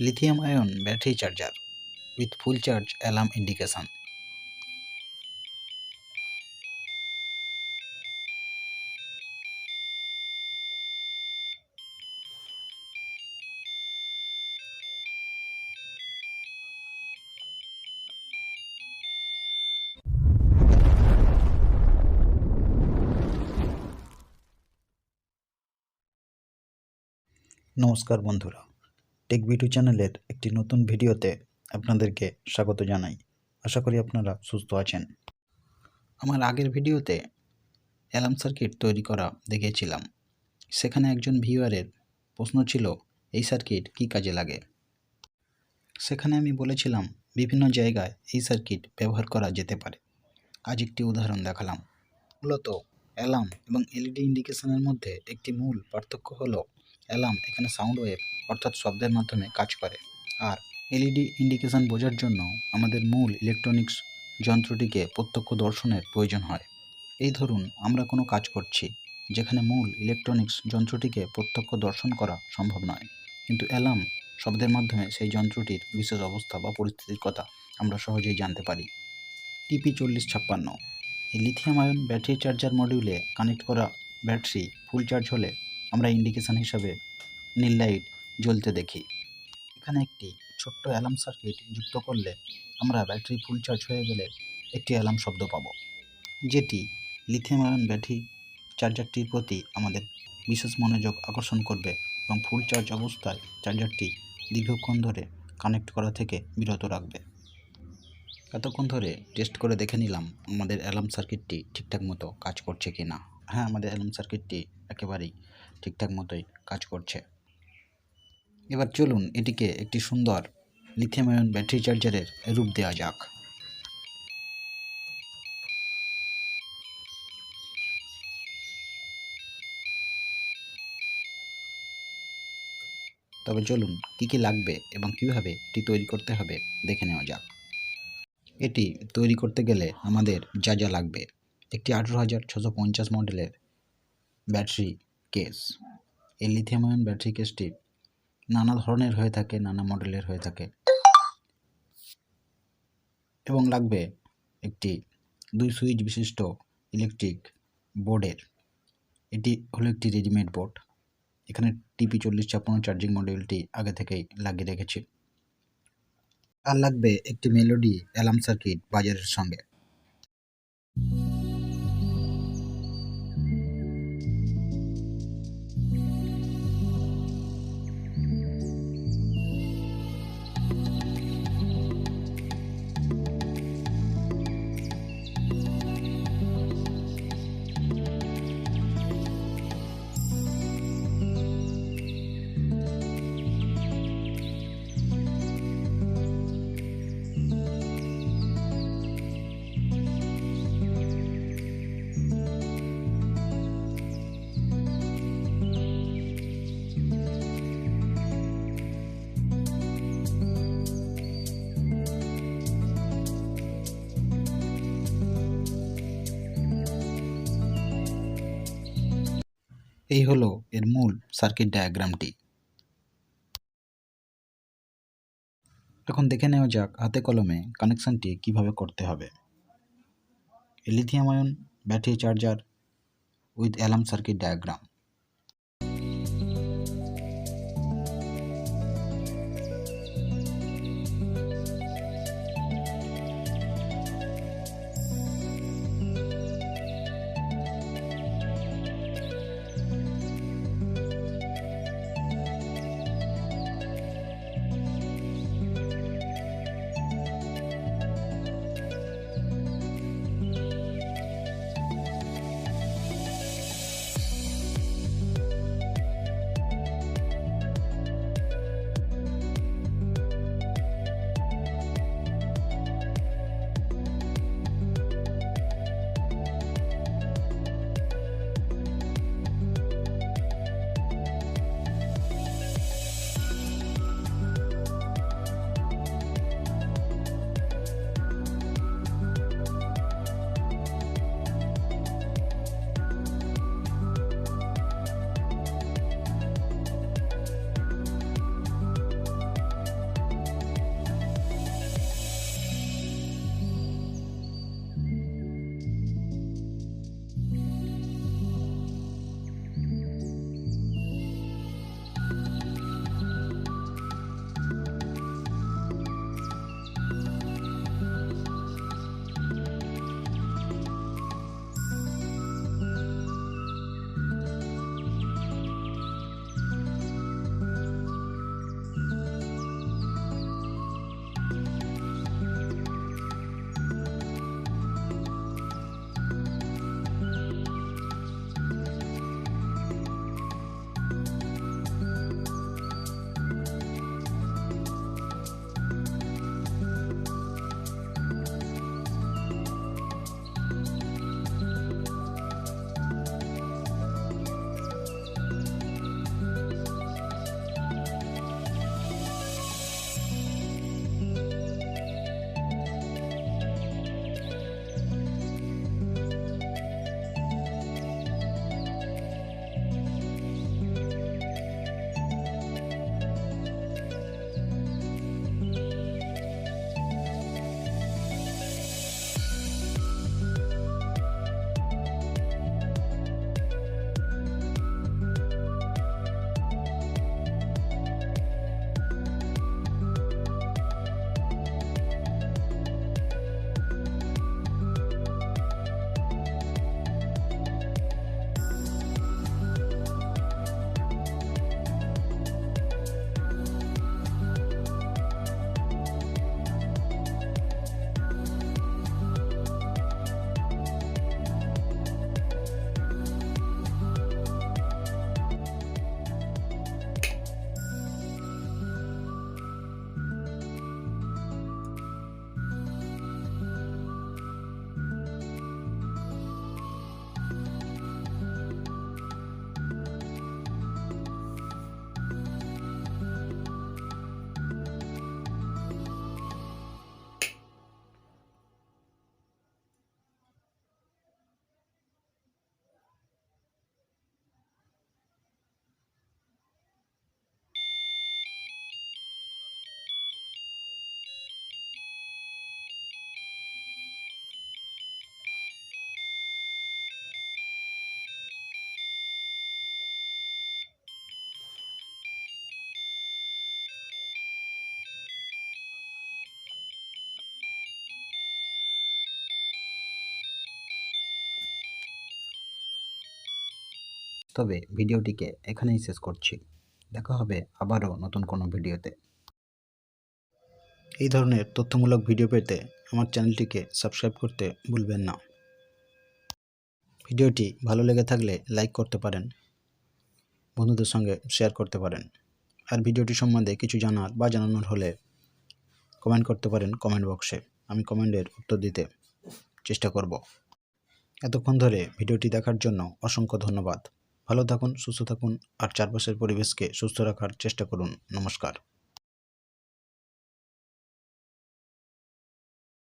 lithium-ion battery charger with full charge alarm indication. নমস্কার বন্ধুরা, take video চ্যানেলের একটি নতুন ভিডিওতে আপনাদেরকে স্বাগত জানাই। আশা করি আপনারা সুস্থ আছেন। আমার আগের ভিডিওতে অ্যালার্ম সার্কিট তৈরি করা দেখিয়েছিলাম। সেখানে একজন ভিউয়ারের প্রশ্ন ছিল, এই সার্কিট কী কাজে লাগে। সেখানে আমি বলেছিলাম বিভিন্ন জায়গায় এই সার্কিট ব্যবহার করা যেতে পারে। আজ একটি উদাহরণ দেখালাম। মূলত অ্যালার্ম এবং এলইডি ইন্ডিকেশনের মধ্যে একটি মূল পার্থক্য হলো, অ্যালার্ম এখানে সাউন্ড ওয়েভ অর্থাৎ শব্দের মাধ্যমে কাজ করে, আর এলইডি ইন্ডিকেশন বোঝার জন্য আমাদের মূল ইলেকট্রনিক্স যন্ত্রটিকে প্রত্যক্ষ দর্শনের প্রয়োজন হয়। এই ধরুন আমরা কোনো কাজ করছি যেখানে মূল ইলেকট্রনিক্স যন্ত্রটিকে প্রত্যক্ষ দর্শন করা সম্ভব নয়, কিন্তু অ্যালার্ম শব্দের মাধ্যমে সেই যন্ত্রটির বিশেষ অবস্থা বা পরিস্থিতির কথা আমরা সহজেই জানতে পারি। TP4056 এই লিথিয়াম আয়ন ব্যাটারি চার্জার মডিউলে কানেক্ট করা ব্যাটারি ফুল চার্জ হলে আমরা ইন্ডিকেশন হিসাবে নীল লাইট জ্বলতে দেখি। এখানে একটি ছোট্ট অ্যালার্ম সার্কিট যুক্ত করলে আমরা ব্যাটারি ফুল চার্জ হয়ে গেলে একটি অ্যালার্ম শব্দ পাব, যেটি লিথিয়াম আয়ন ব্যাটারি চার্জারটির প্রতি আমাদের বিশেষ মনোযোগ আকর্ষণ করবে এবং ফুল চার্জ অবস্থায় চার্জারটি দীর্ঘক্ষণ ধরে কানেক্ট করা থেকে বিরত রাখবে। এতক্ষণ ধরে টেস্ট করে দেখে নিলাম আমাদের অ্যালার্ম সার্কিটটি ঠিকঠাক মতো কাজ করছে কি না। হ্যাঁ, আমাদের অ্যালার্ম সার্কিটটি একেবারেই ঠিকঠাক মতোই কাজ করছে। এবার চলুন এটিকে একটি সুন্দর লিথিয়াম আয়ন ব্যাটারি চার্জারের রূপ দেওয়া যাক। তবে চলুন কী কী লাগবে এবং কীভাবে এটি তৈরি করতে হবে দেখে নেওয়া যাক। এটি তৈরি করতে গেলে আমাদের যা যা লাগবে, একটি 18650 মডেলের ব্যাটারি কেস। এই লিথিয়াম আয়ন ব্যাটারি কেসটি নানা ধরনের হয়ে থাকে, নানা মডেলের হয়ে থাকে, এবং লাগবে একটি 2 সুইচ বিশিষ্ট ইলেকট্রিক বোর্ডের। এটি হলো একটি রেডিমেড বোর্ড। এখানে TP4056 চার্জিং মডিউলটি আগে থেকেই লাগিয়ে রেখেছি। আর লাগবে একটি মেলোডি অ্যালার্ম সার্কিট বাজারের সঙ্গে। এই হলো এর মূল সার্কিট ডায়াগ্রামটি। এখন দেখে নেওয়া যাক হাতে কলমে কানেকশনটি কিভাবে করতে হবে। Lithium ion battery charger with alarm circuit diagram. তবে ভিডিওটিকে এখানেই শেষ করছি। দেখা হবে আবারও নতুন কোনো ভিডিওতে। এই ধরনের তথ্যমূলক ভিডিও পেতে আমার চ্যানেলটিকে সাবস্ক্রাইব করতে ভুলবেন না। ভিডিওটি ভালো লেগে থাকলে লাইক করতে পারেন, বন্ধুদের সঙ্গে শেয়ার করতে পারেন। আর ভিডিওটি সম্বন্ধে কিছু জানার বা জানানোর হলে কমেন্ট করতে পারেন কমেন্ট বক্সে। আমি কমেন্টের উত্তর দিতে চেষ্টা করব। এতক্ষণ ধরে ভিডিওটি দেখার জন্য অসংখ্য ধন্যবাদ। ভালো থাকুন, সুস্থ থাকুন আর চারপাশের পরিবেশকে সুস্থ রাখার চেষ্টা করুন। নমস্কার।